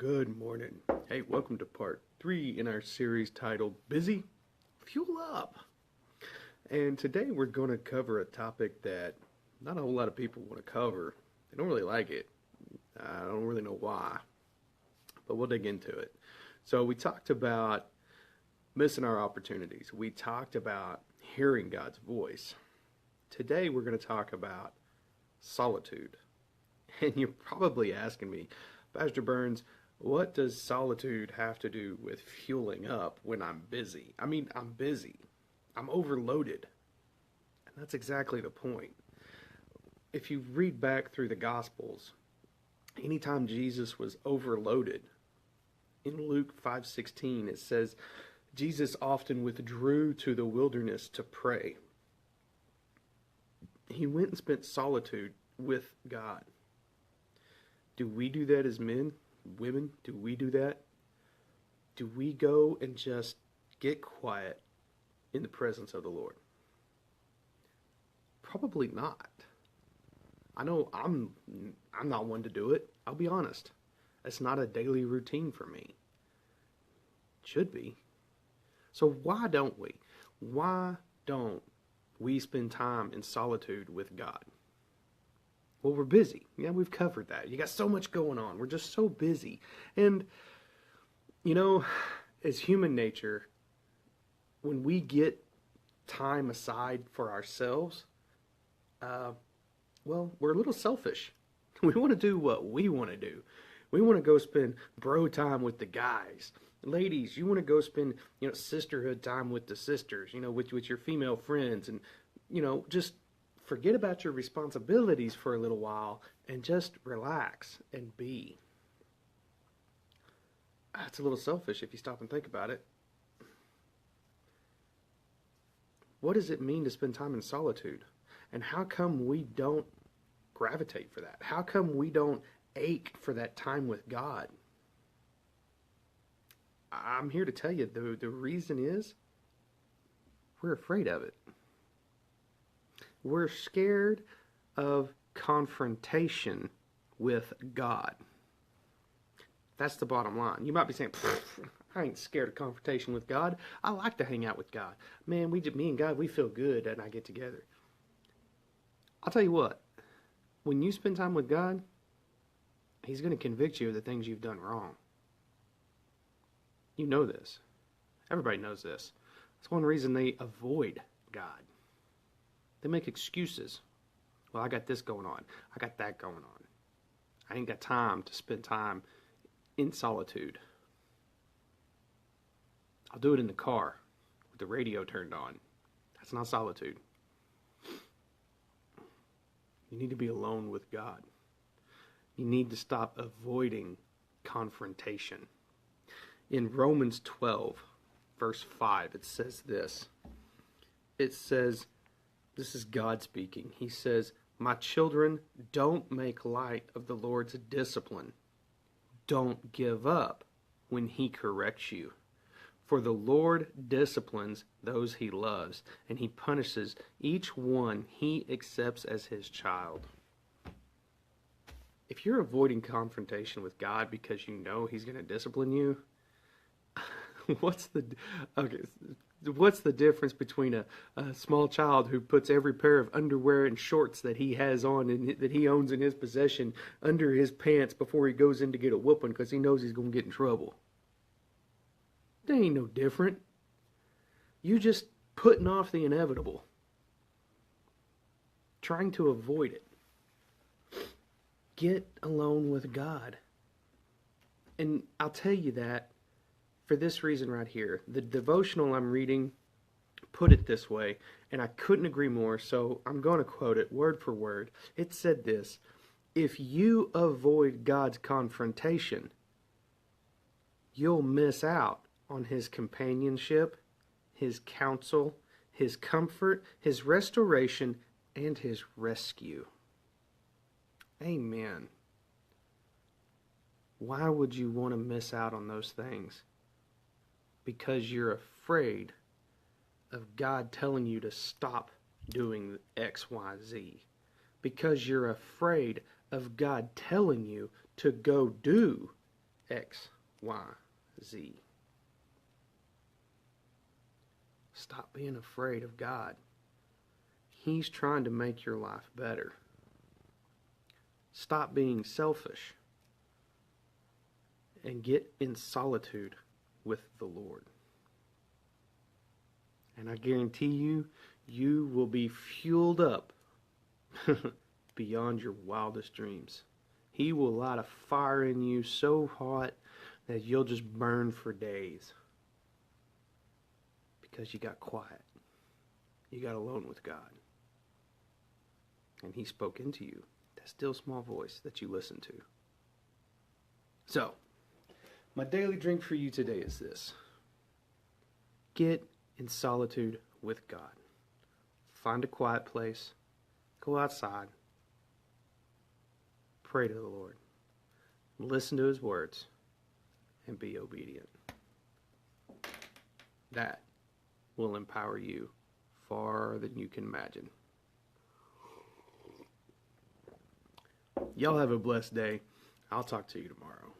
Good morning. Hey, welcome to part 3 in our series titled Busy? Fuel Up. And today we're going to cover a topic that not a whole lot of people want to cover. They don't really like it. I don't really know why, but we'll dig into it. So we talked about missing our opportunities. We talked about hearing God's voice. Today we're going to talk about solitude. And you're probably asking me, Pastor Burns, what does solitude have to do with fueling up when I'm busy? I mean, I'm busy. I'm overloaded. And that's exactly the point. If you read back through the Gospels, anytime Jesus was overloaded, in Luke 5:16 it says, Jesus often withdrew to the wilderness to pray. He went and spent solitude with God. Do we do that as men, women? Do we do that? Do we go and just get quiet in the presence of the Lord? Probably not. I know I'm not one to do it. I'll be honest. It's not a daily routine for me. It should be. So why don't we? Why don't we spend time in solitude with God? Well, we're busy. Yeah, we've covered that. You got so much going on. We're just so busy. And, you know, as human nature, when we get time aside for ourselves, well, we're a little selfish. We want to do what we want to do. We want to go spend bro time with the guys. Ladies, you want to go spend, sisterhood time with the sisters, with your female friends. And, just forget about your responsibilities for a little while and just relax and be. That's a little selfish if you stop and think about it. What does it mean to spend time in solitude? And how come we don't gravitate for that? How come we don't ache for that time with God? I'm here to tell you the reason is we're afraid of it. We're scared of confrontation with God. That's the bottom line. You might be saying, I ain't scared of confrontation with God. I like to hang out with God. Man, me and God, we feel good and I get together. I'll tell you what, when you spend time with God, He's going to convict you of the things you've done wrong. You know this. Everybody knows this. That's one reason they avoid God. They make excuses. Well, I got this going on. I got that going on. I ain't got time to spend time in solitude. I'll do it in the car with the radio turned on. That's not solitude. You need to be alone with God. You need to stop avoiding confrontation. In Romans 12, verse 5, it says this. It says, this is God speaking. He says, my children, don't make light of the Lord's discipline. Don't give up when He corrects you. For the Lord disciplines those He loves, and He punishes each one He accepts as His child. If you're avoiding confrontation with God because you know He's going to discipline you, what's the difference between a small child who puts every pair of underwear and shorts that he has on and that he owns in his possession under his pants before he goes in to get a whooping because he knows he's going to get in trouble? That ain't no different. You just putting off the inevitable, trying to avoid it. Get alone with God. And I'll tell you that for this reason right here. The devotional I'm reading put it this way, and I couldn't agree more, so I'm going to quote it word for word. It said this: if you avoid God's confrontation, you'll miss out on His companionship, His counsel, His comfort, His restoration, and His rescue. Amen. Why would you want to miss out on those things? Because you're afraid of God telling you to stop doing X, Y, Z. Because you're afraid of God telling you to go do X, Y, Z. Stop being afraid of God. He's trying to make your life better. Stop being selfish and get in solitude with the Lord. And I guarantee you, you will be fueled up beyond your wildest dreams. He will light a fire in you so hot that you'll just burn for days. Because you got quiet. You got alone with God. And He spoke into you. That still small voice that you listen to. So, my daily drink for you today is this. Get in solitude with God. Find a quiet place. Go outside. Pray to the Lord. Listen to His words. And be obedient. That will empower you far than you can imagine. Y'all have a blessed day. I'll talk to you tomorrow.